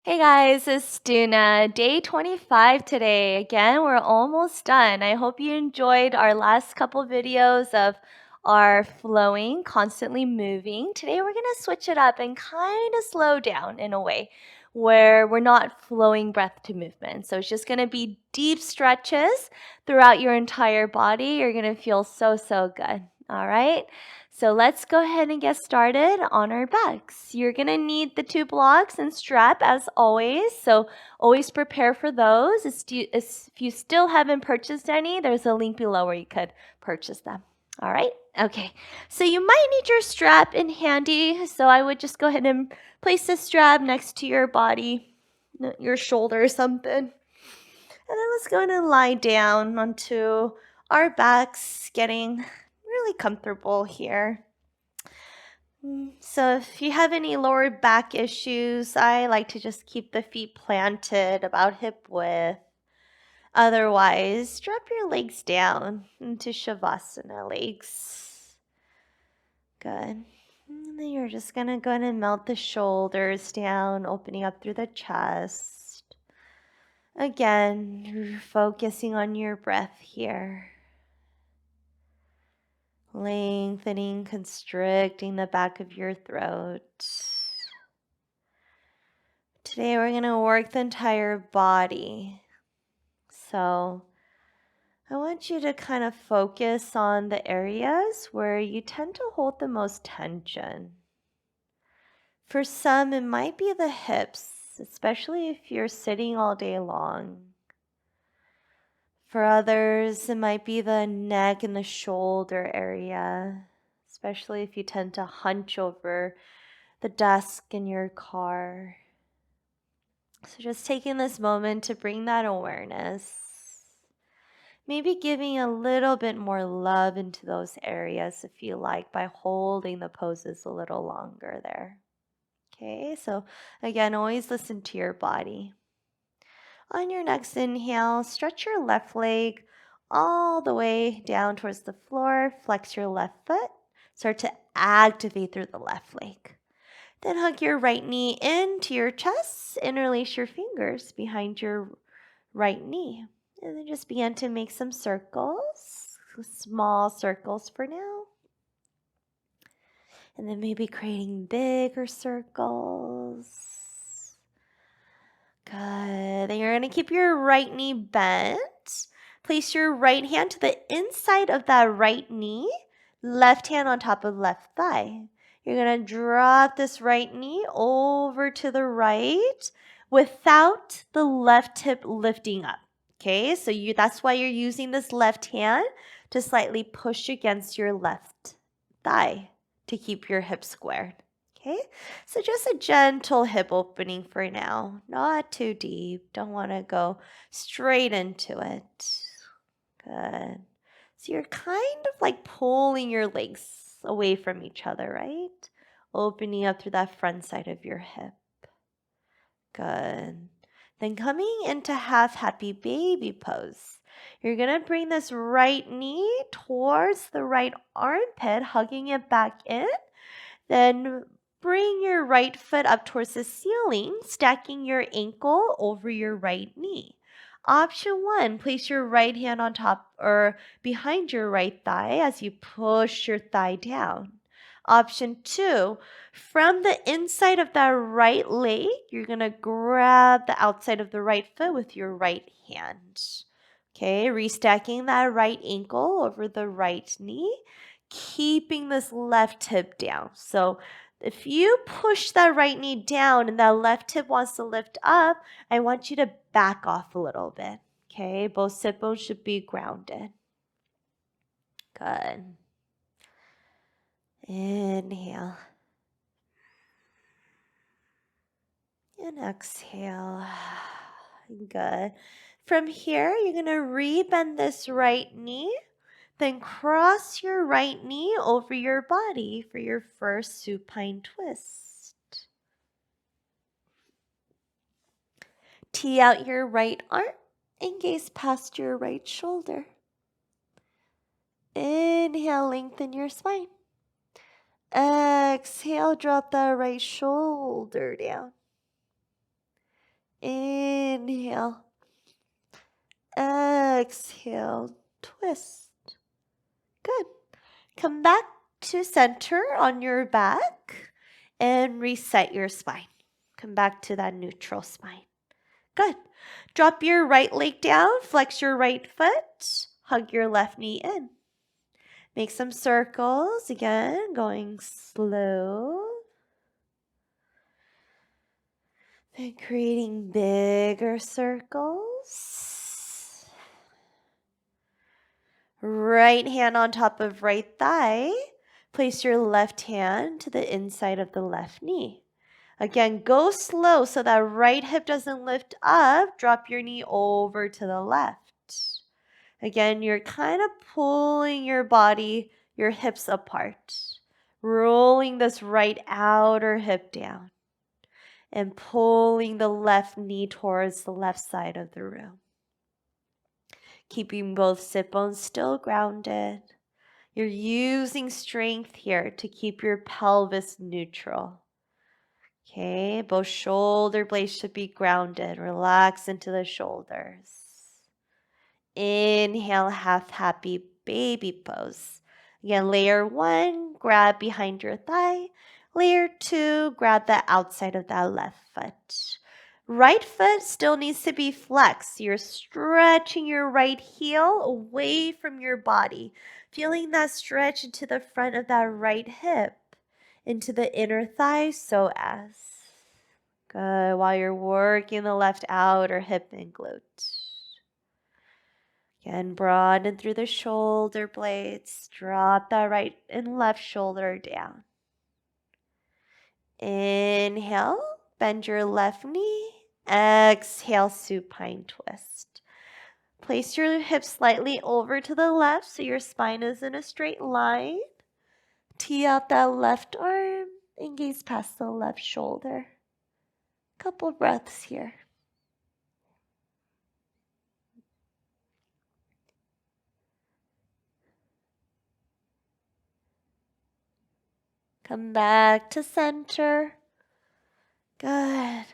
Hey guys, it's Doona. Day 25 today. Again, we're almost done. I hope you enjoyed our last couple videos of our flowing, constantly moving. Today we're going to switch it up and kind of slow down in a way where we're not flowing breath to movement. So it's just going to be deep stretches throughout your entire body. You're going to feel so good. All right. So let's go ahead and get started on our backs. You're going to need the 2 blocks and strap as always. So always prepare for those. If you still haven't purchased any, there's a link below where you could purchase them. All right. Okay. So you might need your strap in handy. So I would just go ahead and place the strap next to your body, your shoulder or something. And then let's go ahead and lie down onto our backs, getting really comfortable here. So if you have any lower back issues, I like to just keep the feet planted about hip width. Otherwise, drop your legs down into Shavasana legs. Good. And then you're just going to go ahead and melt the shoulders down, opening up through the chest. Again, you're focusing on your breath here. Lengthening, constricting the back of your throat. Today we're going to work the entire body. So I want you to kind of focus on the areas where you tend to hold the most tension. For some, it might be the hips, especially if you're sitting all day long. For others, it might be the neck and the shoulder area, especially if you tend to hunch over the desk in your car. So just taking this moment to bring that awareness. Maybe giving a little bit more love into those areas if you like by holding the poses a little longer there. Okay, so again, always listen to your body. On your next inhale, stretch your left leg all the way down towards the floor. Flex your left foot. Start to activate through the left leg. Then hug your right knee into your chest. Interlace your fingers behind your right knee. And then just begin to make some circles, small circles for now. And then maybe creating bigger circles. Good. Then you're going to keep your right knee bent. Place your right hand to the inside of that right knee, left hand on top of left thigh. You're going to drop this right knee over to the right without the left hip lifting up. Okay, so that's why you're using this left hand to slightly push against your left thigh to keep your hip squared. Okay, so just a gentle hip opening for now, not too deep. Don't want to go straight into it. Good. So you're kind of like pulling your legs away from each other, right? Opening up through that front side of your hip. Good. Then coming into half happy baby pose. You're going to bring this right knee towards the right armpit, hugging it back in. Then bring your right foot up towards the ceiling, stacking your ankle over your right knee. Option 1, place your right hand on top or behind your right thigh as you push your thigh down. Option 2, from the inside of that right leg, you're going to grab the outside of the right foot with your right hand. Okay, restacking that right ankle over the right knee, keeping this left hip down. So if you push that right knee down and that left hip wants to lift up, I want you to back off a little bit. Okay, both sit bones should be grounded. Good. Inhale. And exhale. Good. From here, you're going to rebend this right knee. Then cross your right knee over your body for your first supine twist. Tee out your right arm and gaze past your right shoulder. Inhale, lengthen your spine. Exhale, drop that right shoulder down. Inhale. Exhale. Twist. Good. Come back to center on your back and reset your spine. Come back to that neutral spine. Good. Drop your right leg down, flex your right foot, hug your left knee in. Make some circles, again, going slow. Then creating bigger circles. Right hand on top of right thigh. Place your left hand to the inside of the left knee. Again, go slow so that right hip doesn't lift up. Drop your knee over to the left. Again, you're kind of pulling your body, your hips apart. Rolling this right outer hip down. And pulling the left knee towards the left side of the room. Keeping both sit bones still grounded. You're using strength here to keep your pelvis neutral. Okay, both shoulder blades should be grounded. Relax into the shoulders. Inhale, half happy baby pose. Again, layer 1, grab behind your thigh. Layer 2, grab the outside of that left foot. Right foot still needs to be flexed. You're stretching your right heel away from your body. Feeling that stretch into the front of that right hip. Into the inner thigh, so as. Good, while you're working the left outer hip and glute. Again, broaden through the shoulder blades. Drop that right and left shoulder down. Inhale, bend your left knee. Exhale, supine twist. Place your hips slightly over to the left so your spine is in a straight line. Tee out that left arm and gaze past the left shoulder. Couple breaths here. Come back to center. Good.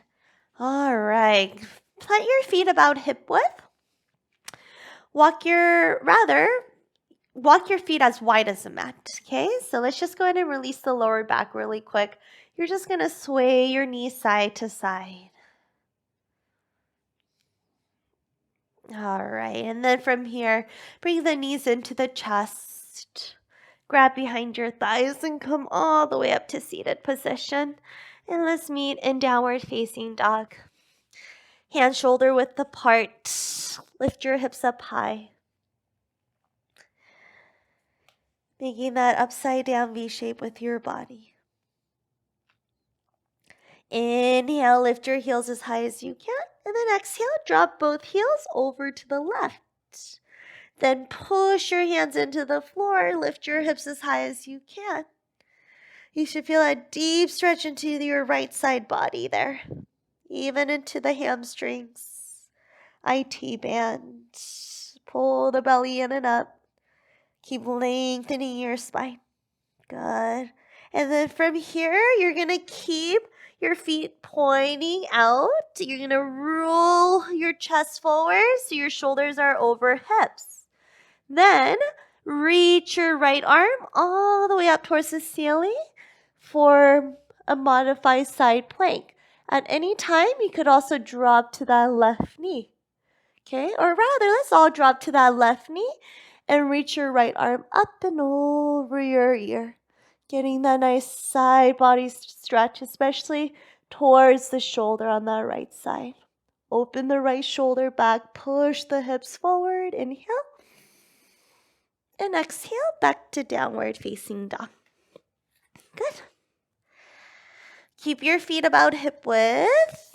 All right. Plant your feet about hip width. Walk your feet as wide as the mat. Okay, so let's just go ahead and release the lower back really quick. You're just going to sway your knees side to side. All right, and then from here, bring the knees into the chest. Grab behind your thighs and come all the way up to seated position. And let's meet in downward facing dog. Hands shoulder width apart. Lift your hips up high. Making that upside down V shape with your body. Inhale, lift your heels as high as you can. And then exhale, drop both heels over to the left. Then push your hands into the floor. Lift your hips as high as you can. You should feel a deep stretch into your right side body there. Even into the hamstrings. IT band. Pull the belly in and up. Keep lengthening your spine. Good. And then from here, you're going to keep your feet pointing out. You're going to roll your chest forward so your shoulders are over hips. Then reach your right arm all the way up towards the ceiling for a modified side plank. At any time, you could also drop to that left knee. Okay, or rather, let's all drop to that left knee and reach your right arm up and over your ear. Getting that nice side body stretch, especially towards the shoulder on that right side. Open the right shoulder back, push the hips forward, inhale. And exhale, back to downward facing dog. Good. Keep your feet about hip width.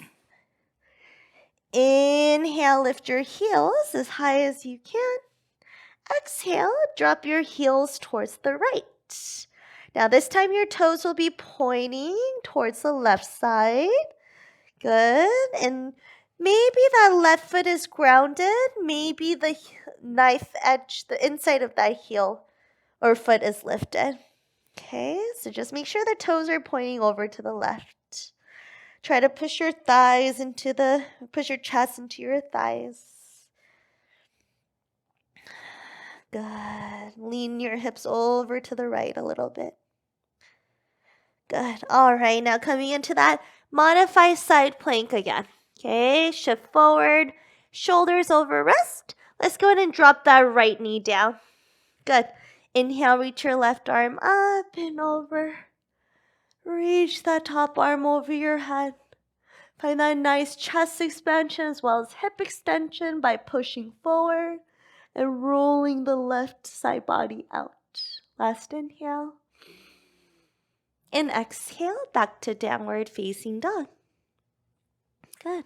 Inhale, lift your heels as high as you can. Exhale, drop your heels towards the right. Now this time your toes will be pointing towards the left side. Good. And maybe that left foot is grounded. Maybe the knife edge, the inside of that heel or foot is lifted. Okay, so just make sure the toes are pointing over to the left. Try to push your chest into your thighs. Good. Lean your hips over to the right a little bit. Good. All right, now coming into that modified side plank again. Okay, shift forward, shoulders over wrist. Let's go ahead and drop that right knee down. Good. Inhale, reach your left arm up and over. Reach that top arm over your head. Find that nice chest expansion as well as hip extension by pushing forward and rolling the left side body out. Last inhale. And exhale, back to downward facing dog. Good.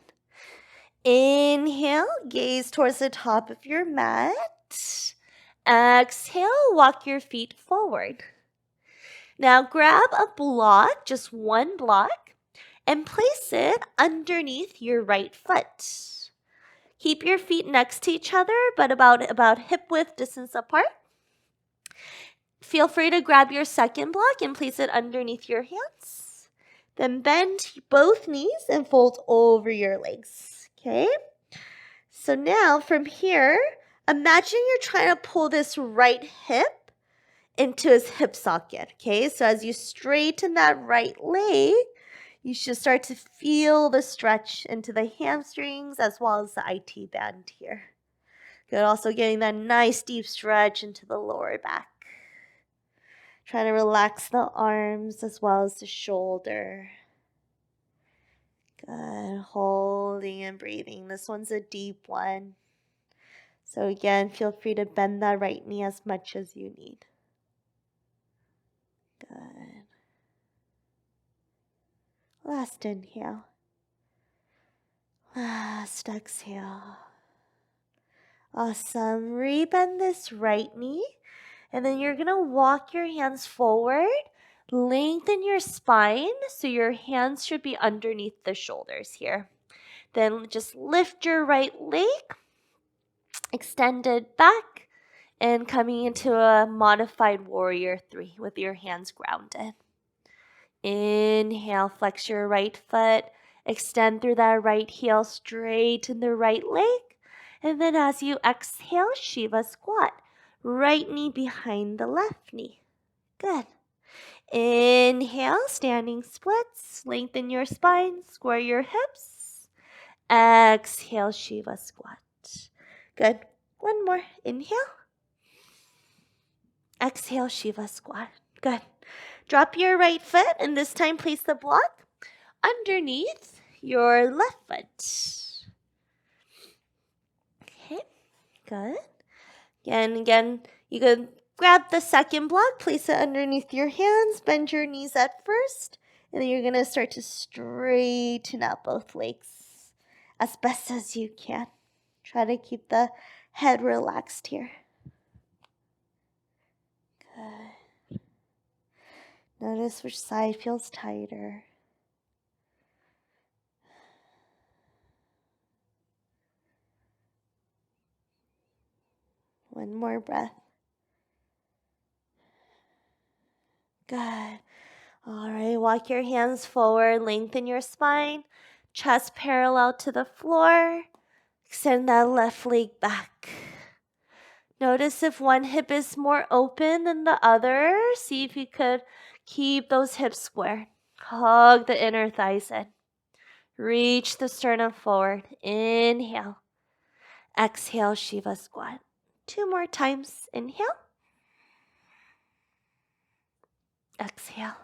Inhale, gaze towards the top of your mat. Exhale, walk your feet forward. Now grab a block, just one block, and place it underneath your right foot. Keep your feet next to each other, but about hip width distance apart. Feel free to grab your second block and place it underneath your hands. Then bend both knees and fold over your legs, okay? So now from here, imagine you're trying to pull this right hip into his hip socket, okay? So as you straighten that right leg, you should start to feel the stretch into the hamstrings as well as the IT band here. Good, also getting that nice deep stretch into the lower back. Try to relax the arms as well as the shoulder. Good, holding and breathing. This one's a deep one. So again, feel free to bend that right knee as much as you need. Good. Last inhale. Last exhale. Awesome. Rebend this right knee. And then you're going to walk your hands forward. Lengthen your spine so your hands should be underneath the shoulders here. Then just lift your right leg. Extend it back. And coming into a modified warrior 3 with your hands grounded. Inhale, flex your right foot. Extend through that right heel, straighten the right leg. And then as you exhale, Shiva squat. Right knee behind the left knee. Good. Inhale, standing splits. Lengthen your spine, square your hips. Exhale, Shiva squat. Good. One more. Inhale. Exhale, Shiva squat. Good. Drop your right foot and this time place the block underneath your left foot. Okay, good. Again, you can grab the second block, place it underneath your hands, bend your knees at first, and then you're going to start to straighten out both legs as best as you can. Try to keep the head relaxed here. Good. Notice which side feels tighter. One more breath. Good. All right, walk your hands forward, lengthen your spine, chest parallel to the floor. Extend that left leg back. Notice if one hip is more open than the other. See if you could keep those hips square. Hug the inner thighs in. Reach the sternum forward. Inhale. Exhale, Shiva squat. 2 more times. Inhale. Exhale.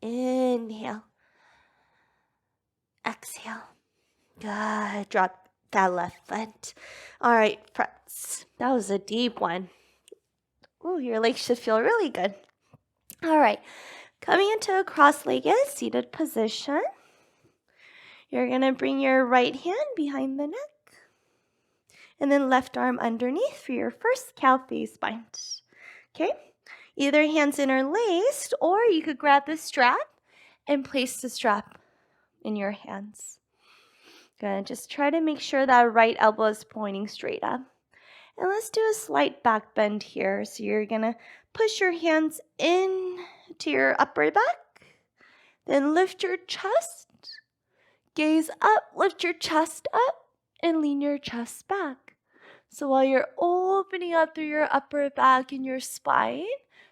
Inhale. Exhale. Good. Drop that left foot. All right, friends. That was a deep one. Ooh, your legs should feel really good. All right. Coming into a cross-legged seated position. You're going to bring your right hand behind the neck. And then left arm underneath for your first cow face bind. Okay? Either hands interlaced, or you could grab the strap and place the strap in your hands. Good. Just try to make sure that right elbow is pointing straight up. And let's do a slight back bend here. So you're going to push your hands in to your upper back. Then lift your chest, gaze up, lift your chest up, and lean your chest back. So while you're opening up through your upper back and your spine,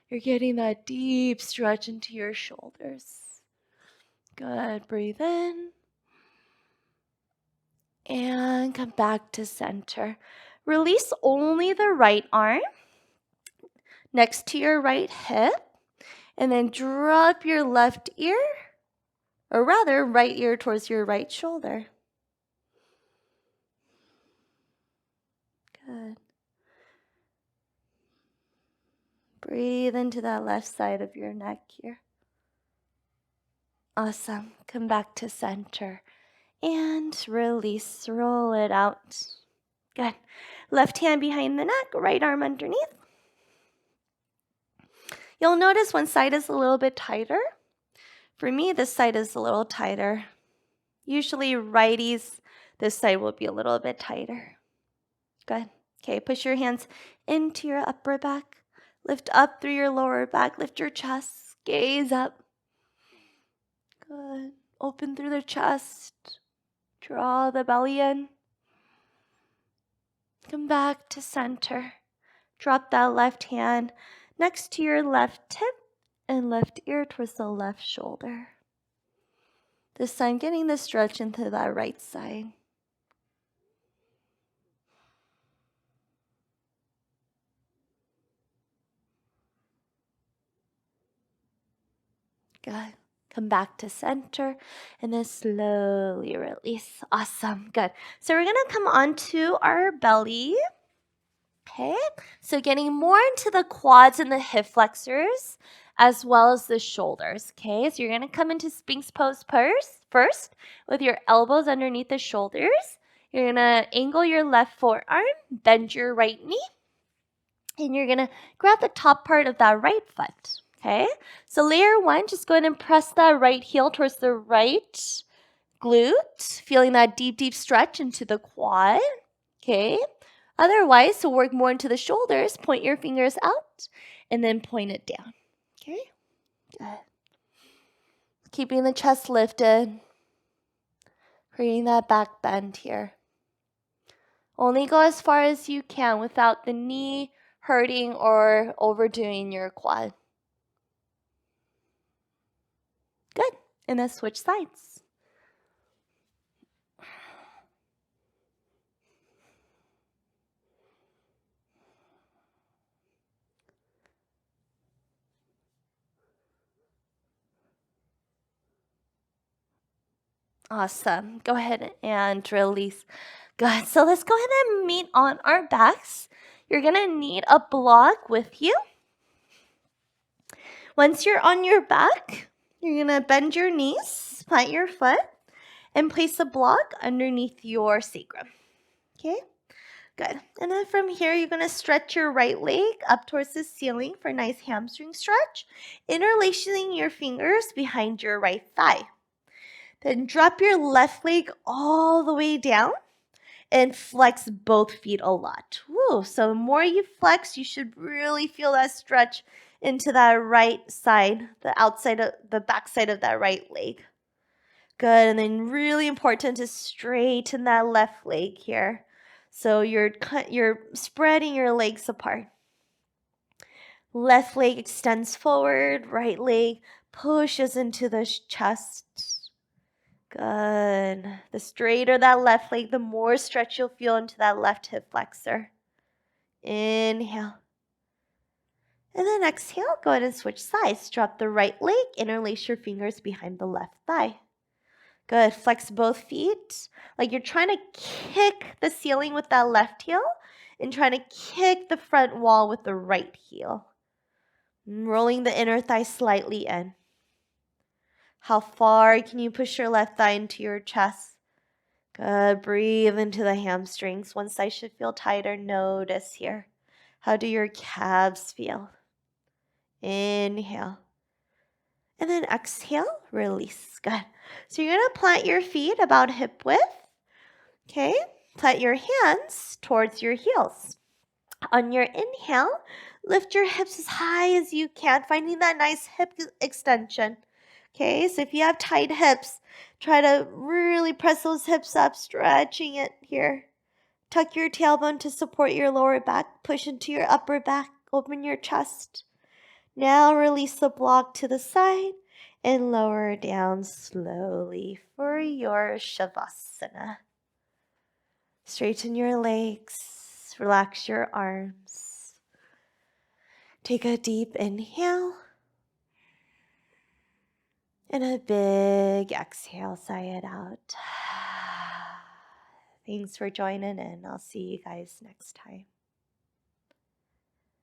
you're getting that deep stretch into your shoulders. Good. Breathe in. And come back to center. Release only the right arm next to your right hip. And then drop your left ear, or rather, right ear towards your right shoulder. Good. Breathe into that left side of your neck here. Awesome. Come back to center. And release. Roll it out. Good. Left hand behind the neck, right arm underneath. You'll notice one side is a little bit tighter. For me, this side is a little tighter. Usually righties, this side will be a little bit tighter. Good. Okay, push your hands into your upper back. Lift up through your lower back. Lift your chest. Gaze up. Good. Open through the chest. Draw the belly in. Come back to center. Drop that left hand next to your left hip and left ear towards the left shoulder. This time, getting the stretch into that right side. Good. Come back to center and then slowly release. Awesome. Good. So we're going to come onto our belly. Okay. So getting more into the quads and the hip flexors as well as the shoulders. Okay. So you're going to come into Sphinx pose first with your elbows underneath the shoulders. You're going to angle your left forearm, bend your right knee, and you're going to grab the top part of that right foot. Okay, so layer one, just go ahead and press that right heel towards the right glute, feeling that deep, deep stretch into the quad. Okay, otherwise, to work more into the shoulders, point your fingers out and then point it down. Okay, good. Keeping the chest lifted, creating that back bend here. Only go as far as you can without the knee hurting or overdoing your quad. Good. And then switch sides. Awesome. Go ahead and release. Good. So let's go ahead and meet on our backs. You're going to need a block with you. Once you're on your back, you're going to bend your knees, plant your foot, and place a block underneath your sacrum. Okay? Good. And then from here, you're going to stretch your right leg up towards the ceiling for a nice hamstring stretch, interlacing your fingers behind your right thigh. Then drop your left leg all the way down and flex both feet a lot. Woo. So the more you flex, you should really feel that stretch into that right side, the outside of the back side of that right leg. Good. And then really important to straighten that left leg here. So you're spreading your legs apart. Left leg extends forward, right leg pushes into the chest. Good. The straighter that left leg, the more stretch you'll feel into that left hip flexor. Inhale. And then exhale, go ahead and switch sides. Drop the right leg, interlace your fingers behind the left thigh. Good. Flex both feet like you're trying to kick the ceiling with that left heel and trying to kick the front wall with the right heel. Rolling the inner thigh slightly in. How far can you push your left thigh into your chest? Good. Breathe into the hamstrings. One side should feel tighter. Notice here. How do your calves feel? Inhale. And then exhale, release. Good. So you're going to plant your feet about hip width. Okay. Plant your hands towards your heels. On your inhale, lift your hips as high as you can, finding that nice hip extension. Okay, so if you have tight hips, try to really press those hips up, stretching it here. Tuck your tailbone to support your lower back. Push into your upper back. Open your chest. Now release the block to the side and lower down slowly for your Shavasana. Straighten your legs. Relax your arms. Take a deep inhale. And a big exhale, sigh it out. Thanks for joining in. I'll see you guys next time.